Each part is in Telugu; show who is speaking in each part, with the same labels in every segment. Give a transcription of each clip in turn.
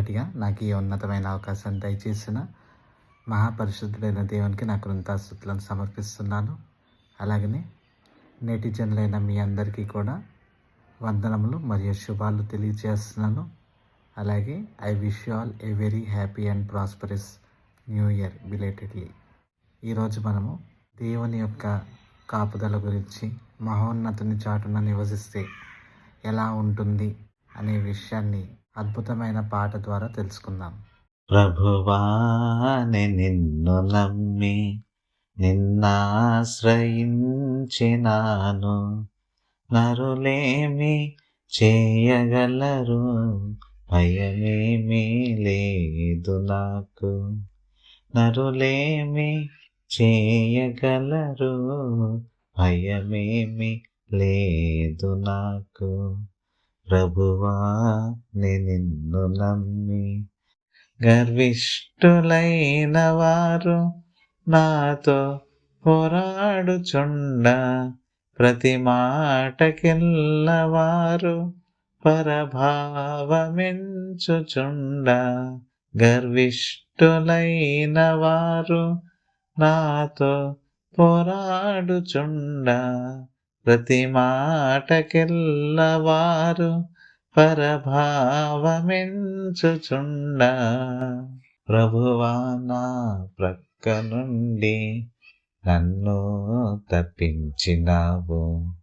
Speaker 1: మొదటిగా నాకు ఈ ఉన్నతమైన అవకాశాన్ని దయచేసిన మహాపరిశుద్ధుడైన దేవునికి నా కృతజ్ఞతాస్తుతులను సమర్పిస్తున్నాను. అలాగనే నెటిజన్లైన మీ అందరికీ కూడా వందనములు మరియు శుభాలు తెలియజేస్తున్నాను. అలాగే I wish you all a very happy and prosperous new year belatedly. ఈరోజు మనము దేవుని యొక్క కాపుదల గురించి, మహోన్నతుని చాటున నివసిస్తే ఎలా ఉంటుంది అనే విషయాన్ని అద్భుతమైన పాట ద్వారా తెలుసుకుందాం.
Speaker 2: ప్రభువాని నిన్ను నమ్మి నిన్నాశ్రయించినాను, నరులేమి చేయగలరు, భయమేమీ లేదు నాకు. నరులేమి చేయగలరు, భయమేమీ లేదు నాకు. ప్రభువా నిన్ను నమ్మి. గర్విష్ఠులైన వారు నాతో పోరాడుచుండ, ప్రతి మాటకెల్లవారు పరభావమెంచుచుండ. గర్విష్ఠులైన వారు నాతో పోరాడుచుండ, ప్రతి మాటకెల్లవారు పరభావమెంచుచుండ. ప్రభువా నా ప్రక్క నుండి నన్ను తప్పించినావు.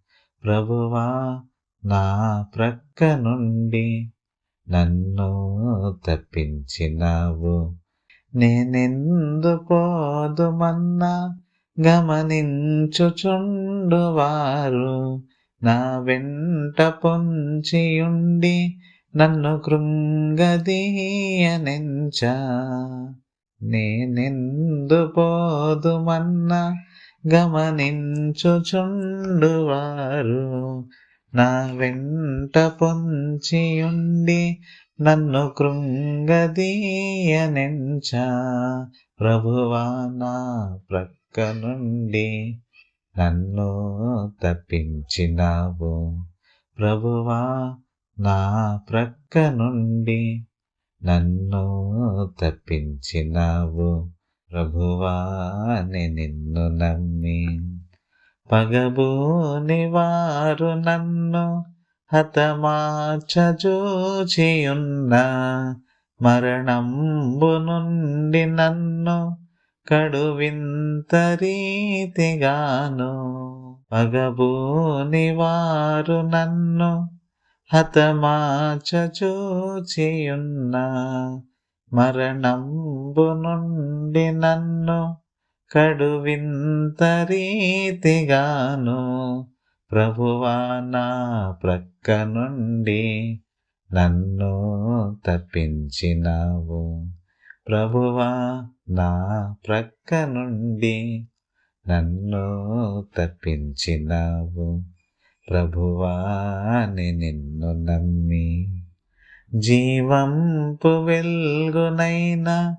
Speaker 2: ప్రభువా నా ప్రక్క నుండి నన్ను తప్పించినావు. నేనెందు పోదుమన్నా గమనించుచుండువారు నా వెంట పొంచియుండి నన్ను కృంగదీయనెంచా. నేనెందు పోదుమన్నా గమనించుచుండువారు నా వెంట పొంచియుండి నన్ను కృంగదీయనెంచా. ప్రభువా నా ప్రక్క నుండి నన్ను తప్పించినావు. ప్రభువా నా ప్రక్క నుండి నన్ను తప్పించినావు. ప్రభువా నిన్ను నమ్మి. పగబోని వారు నన్ను హతమార్చజూచియున్న, మరణంబు నుండి నన్ను కడువింత రీతిగాను. పగబోని వారు నన్ను హతమార్చజూచియున్న, మరణంబు నుండి నన్ను కడువింత రీతిగాను. ప్రభువా నా ప్రక్క నుండి నన్ను తప్పించినావు. ప్రభువా నా ప్రక్క నుండి నన్ను తప్పించినావు. ప్రభువా నిన్ను నమ్మి. జీవంపు వెల్గునైనా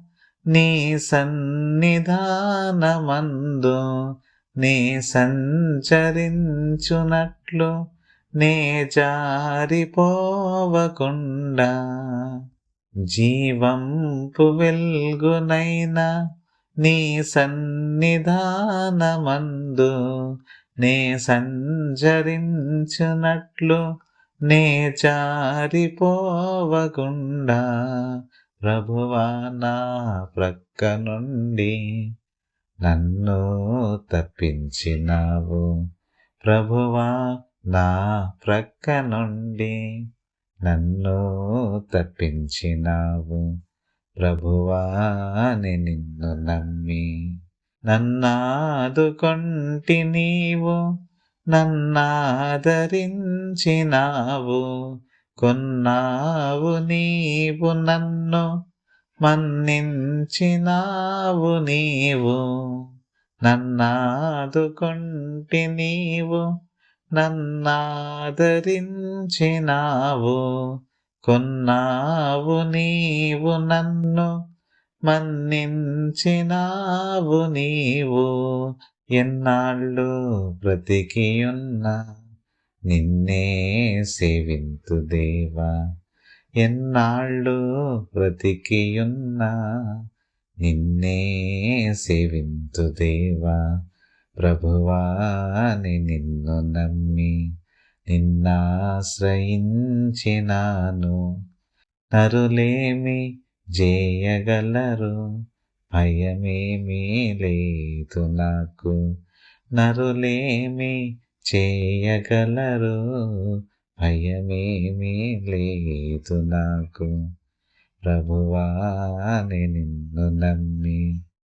Speaker 2: నీ సన్నిధానమందు నీ సంచరించునట్లు నే జారిపోవకుండా. జీవంపు వెల్గునైనా నీ సన్నిధానమందు నే సంచరించునట్లు నే జారిపోవకుండా. ప్రభువా నా ప్రక్క నుండి నన్ను తప్పించినావు. ప్రభువా నా ప్రక్క నుండి నన్ను తప్పించినావు. ప్రభువా నిన్ను నమ్మి. నన్నాదుకొంటి నీవు, నన్నాదరించినావు. కొన్నావు నీవు నన్ను, మన్నించినావు నీవు. నన్నాదుకొంటి నీవు, నన్నాదరించినావు. కొన్నావు నీవు నన్ను, మన్నించినావు నీవు. ఎన్నాళ్ళు బ్రతికియున్నా నిన్నే సేవింతు దేవా. ఎన్నాళ్ళు బ్రతికియున్నా నిన్నే సేవింతు దేవా. ప్రభువాని నిన్ను నమ్మి నిన్నాశ్రయించినాను. నరులేమి చేయగలరు, భయమేమీ లేదు నాకు. నరులేమి చేయగలరు, భయమేమీ లేదు నాకు. ప్రభువాని నిన్ను నమ్మి